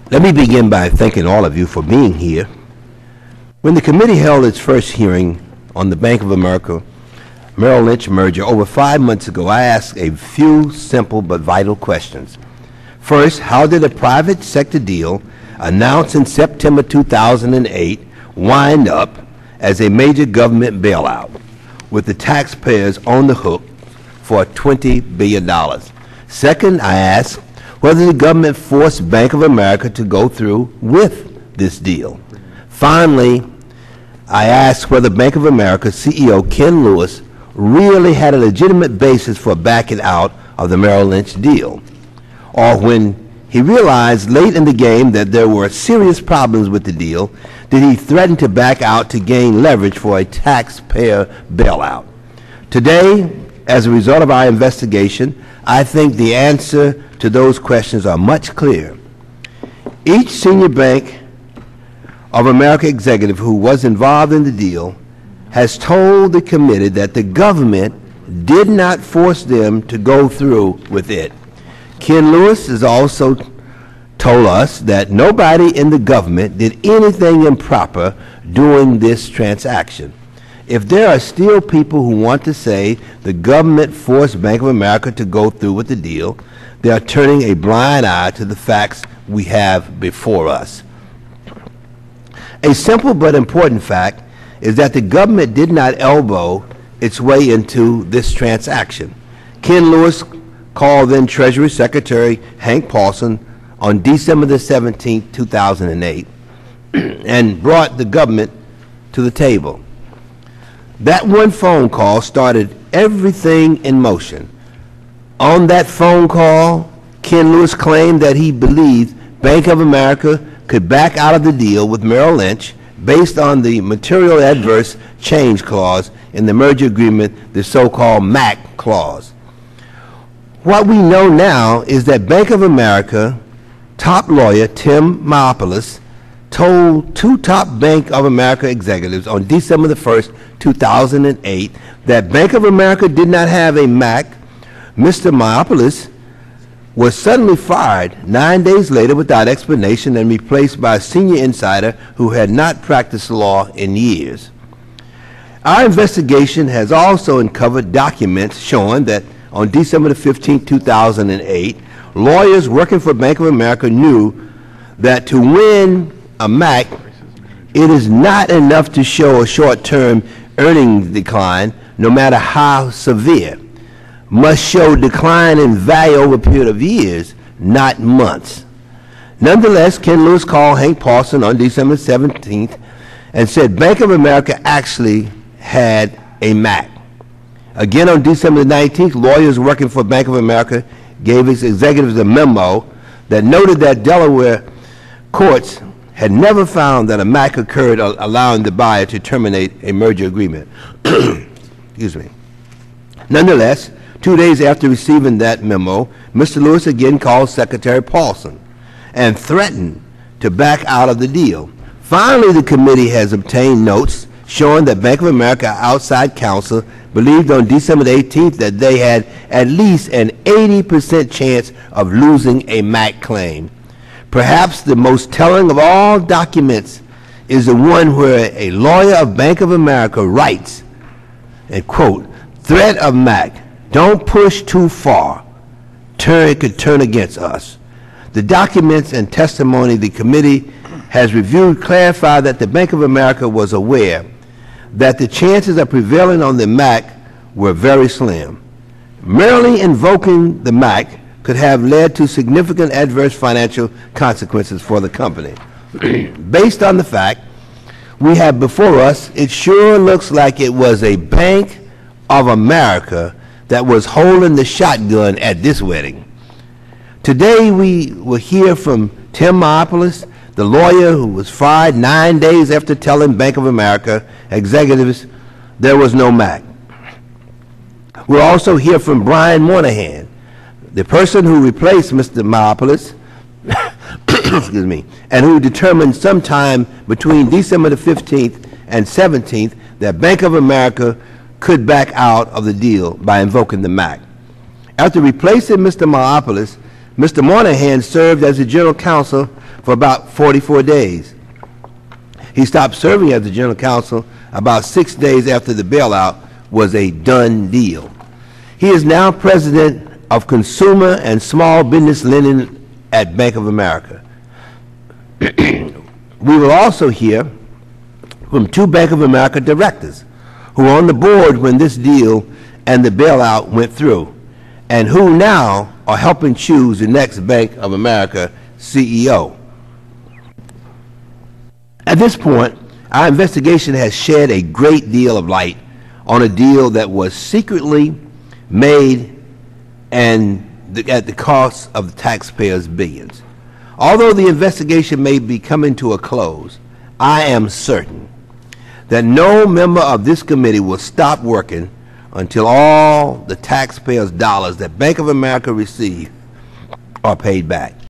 Let me begin by thanking all of you for being here. When the committee held its first hearing on the Bank of America Merrill Lynch merger over 5 months ago, I asked a few simple but vital questions. First, how did a private sector deal announced in September 2008 wind up as a major government bailout, with the taxpayers on the hook for $20 billion? Second, I asked whether the government forced Bank of America to go through with this deal. Finally, I asked whether Bank of America CEO Ken Lewis really had a legitimate basis for backing out of the Merrill Lynch deal, or when he realized late in the game that there were serious problems with the deal, did he threaten to back out to gain leverage for a taxpayer bailout? Today, as a result of our investigation, I think the answer to those questions are much clearer. Each senior Bank of America executive who was involved in the deal has told the committee that the government did not force them to go through with it. Ken Lewis has also told us that nobody in the government did anything improper during this transaction. If there are still people who want to say the government forced Bank of America to go through with the deal, they are turning a blind eye to the facts we have before us. A simple but important fact is that the government did not elbow its way into this transaction. Ken Lewis called then Treasury Secretary Hank Paulson on December the 17th, 2008, and brought the government to the table. That one phone call started everything in motion. On that phone call, Ken Lewis claimed that he believed Bank of America could back out of the deal with Merrill Lynch based on the material adverse change clause in the merger agreement, the so-called MAC clause. What we know now is that Bank of America top lawyer Tim Maopoulos told two top Bank of America executives on December the 1st, 2008, that Bank of America did not have a MAC. Mr. Maopoulos was suddenly fired 9 days later without explanation and replaced by a senior insider who had not practiced law in years. Our investigation has also uncovered documents showing that on December the 15th, 2008, lawyers working for Bank of America knew that to win a MAC, it is not enough to show a short-term earnings decline, no matter how severe. Must show decline in value over a period of years, not months. Nonetheless, Ken Lewis called Hank Paulson on December 17th and said Bank of America actually had a MAC. Again, on December 19th, lawyers working for Bank of America gave its executives a memo that noted that Delaware courts had never found that a MAC occurred, allowing the buyer to terminate a merger agreement. Excuse me. Nonetheless, 2 days after receiving that memo, Mr. Lewis again called Secretary Paulson and threatened to back out of the deal. Finally, the committee has obtained notes showing that Bank of America outside counsel believed on December 18th that they had at least an 80% chance of losing a MAC claim. Perhaps the most telling of all documents is the one where a lawyer of Bank of America writes, and quote, "Threat of MAC. Don't push too far. It could turn against us." The documents and testimony the committee has reviewed clarify that the Bank of America was aware that the chances of prevailing on the MAC were very slim. Merely invoking the MAC could have led to significant adverse financial consequences for the company. Based on the fact we have before us, it sure looks like it was a Bank of America that was holding the shotgun at this wedding. Today we will hear from Tim Maopoulos, the lawyer who was fired 9 days after telling Bank of America executives there was no MAC. We'll also hear from Brian Moynihan, the person who replaced Mr. Maopoulos, excuse me, and who determined sometime between December the 15th and 17th that Bank of America could back out of the deal by invoking the MAC. After replacing Mr. Maopoulos, Mr. Moynihan served as the general counsel for about 44 days. He stopped serving as the general counsel about 6 days after the bailout was a done deal. He is now president of Consumer and Small Business Lending at Bank of America. We will also hear from 2 Bank of America directors who were on the board when this deal and the bailout went through, and who now are helping choose the next Bank of America CEO. At this point, our investigation has shed a great deal of light on a deal that was secretly made and at the cost of the taxpayers' billions. Although the investigation may be coming to a close, I am certain that no member of this committee will stop working until all the taxpayers' dollars that Bank of America receive are paid back.